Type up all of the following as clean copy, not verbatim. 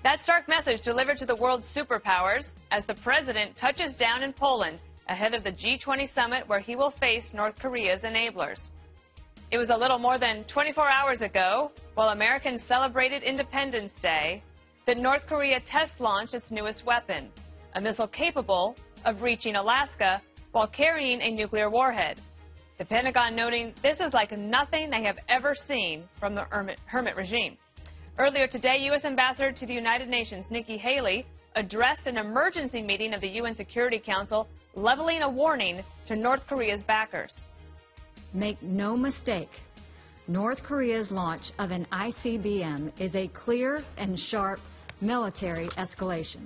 That stark message delivered to the world's superpowers as the president touches down in Poland ahead of the G20 summit where he will face North Korea's enablers. It was a little more than 24 hours ago, while Americans celebrated Independence Day, that North Korea test-launched its newest weapon, a missile capable of reaching Alaska while carrying a nuclear warhead. The Pentagon noting this is like nothing they have ever seen from the hermit regime. Earlier today, U.S. Ambassador to the United Nations Nikki Haley addressed an emergency meeting of the UN Security Council, leveling a warning to North Korea's backers. Make no mistake, North Korea's launch of an ICBM is a clear and sharp military escalation.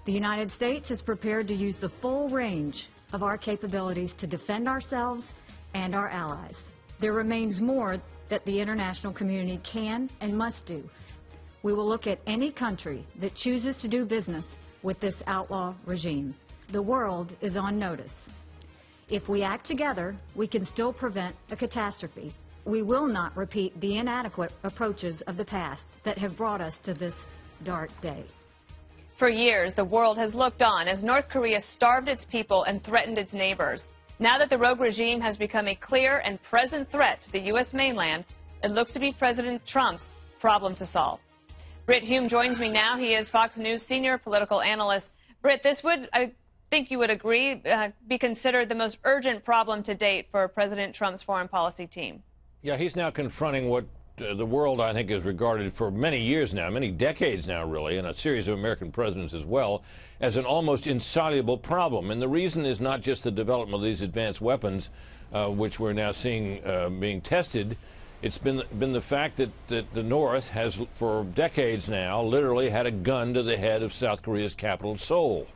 The United States is prepared to use the full range of our capabilities to defend ourselves and our allies. There remains more that the international community can and must do. We will look at any country that chooses to do business with this outlaw regime. The world is on notice. If we act together, we can still prevent a catastrophe. We will not repeat the inadequate approaches of the past that have brought us to this dark day. For years, the world has looked on as North Korea starved its people and threatened its neighbors. Now that the rogue regime has become a clear and present threat to the U.S. mainland, it looks to be President Trump's problem to solve. Brit Hume joins me now. He is Fox News senior political analyst. Brit, this would, I think you would agree, be considered the most urgent problem to date for President Trump's foreign policy team. Yeah, he's now confronting what the world, I think, has regarded for many years now, many decades now, really, and a series of American presidents as well, as an almost insoluble problem. And the reason is not just the development of these advanced weapons, which we're now seeing being tested. It's been the fact that the North has, for decades now, literally had a gun to the head of South Korea's capital, Seoul.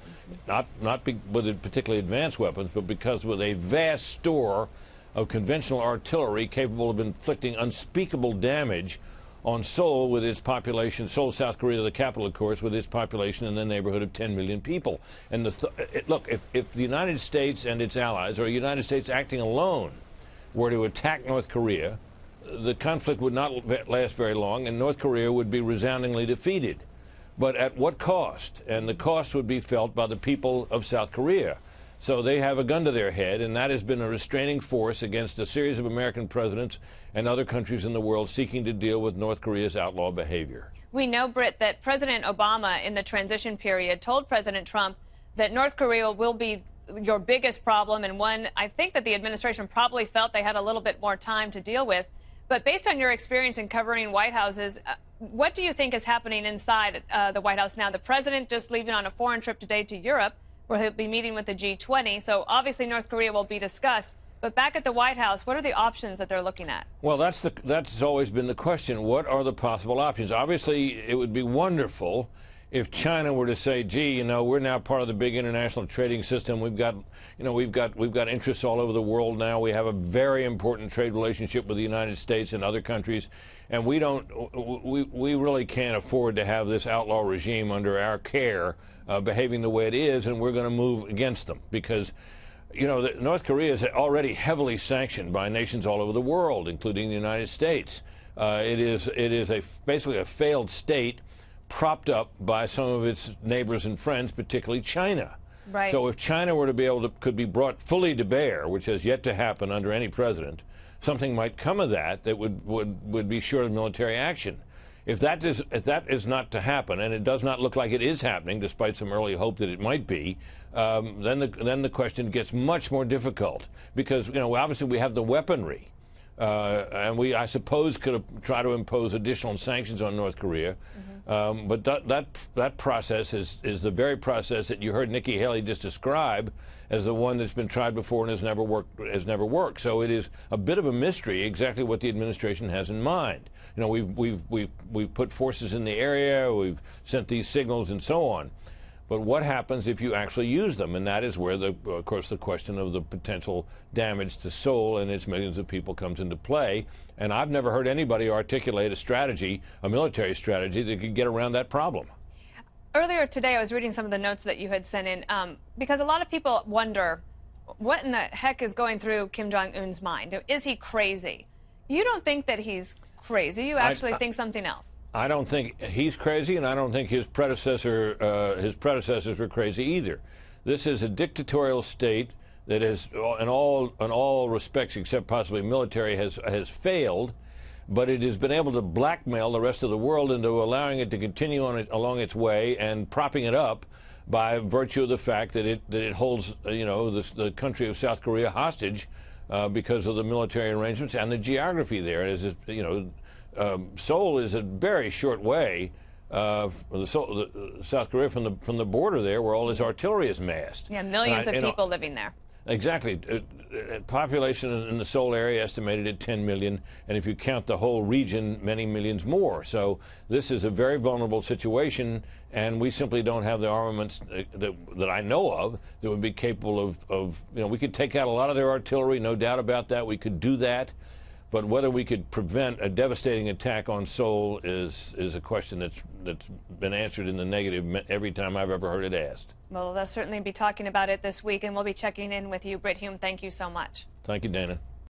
Not with particularly advanced weapons, but because with a vast store of conventional artillery capable of inflicting unspeakable damage on Seoul with its population, Seoul, South Korea, the capital, of course, with its population in the neighborhood of 10 million people. And look, if the United States and its allies, or the United States acting alone, were to attack North Korea, the conflict would not last very long, and North Korea would be resoundingly defeated. But at what cost? And the cost would be felt by the people of South Korea. So they have a gun to their head, and that has been a restraining force against a series of American presidents and other countries in the world seeking to deal with North Korea's outlaw behavior. We know, Britt, that President Obama in the transition period told President Trump that North Korea will be your biggest problem, and one I think that the administration probably felt they had a little bit more time to deal with. But based on your experience in covering White Houses, what do you think is happening inside the White House now? The president just leaving on a foreign trip today to Europe, where he'll be meeting with the G20. So obviously North Korea will be discussed. But back at the White House, what are the options that they're looking at? Well, that's always been the question. What are the possible options? Obviously, it would be wonderful if China were to say, gee, you know, we're now part of the big international trading system. We've got interests all over the world now. We have a very important trade relationship with the United States and other countries, and we really can't afford to have this outlaw regime under our care behaving the way it is, and we're going to move against them because, you know, North Korea is already heavily sanctioned by nations all over the world, including the United States. It is basically a failed state, propped up by some of its neighbors and friends, particularly China. Right. So if China were to be able to, could be brought fully to bear, which has yet to happen under any president, something might come of that would be short of military action. If that is not to happen, and it does not look like it is happening, despite some early hope that it might be, then the question gets much more difficult because, you know, obviously we have the weaponry. And we, I suppose, could try to impose additional sanctions on North Korea. But that process is the very process that you heard Nikki Haley just describe as the one that's been tried before and has never worked. So it is a bit of a mystery exactly what the administration has in mind. You know, we've put forces in the area, we've sent these signals and so on. But what happens if you actually use them? And that is where, of course, the question of the potential damage to Seoul and its millions of people comes into play. And I've never heard anybody articulate a strategy, a military strategy, that could get around that problem. Earlier today, I was reading some of the notes that you had sent in, because a lot of people wonder, what in the heck is going through Kim Jong-un's mind? Is he crazy? You don't think that he's crazy. You actually think something else. I don't think he's crazy, and I don't think his predecessors were crazy either. This is a dictatorial state that has, in all respects except possibly military, has failed, but it has been able to blackmail the rest of the world into allowing it to continue along its way and propping it up by virtue of the fact that it holds, the country of South Korea hostage because of the military arrangements and the geography there. Seoul is a very short way, South Korea, from the border there, where all this artillery is massed. Yeah, millions of people living there. Exactly. Population in the Seoul area estimated at 10 million, and if you count the whole region, many millions more. So this is a very vulnerable situation, and we simply don't have the armaments that I know of that would be capable of we could take out a lot of their artillery, no doubt about that. We could do that. But whether we could prevent a devastating attack on Seoul is a question that's been answered in the negative every time I've ever heard it asked. Well, they'll certainly be talking about it this week, and we'll be checking in with you. Brit Hume, thank you so much. Thank you, Dana.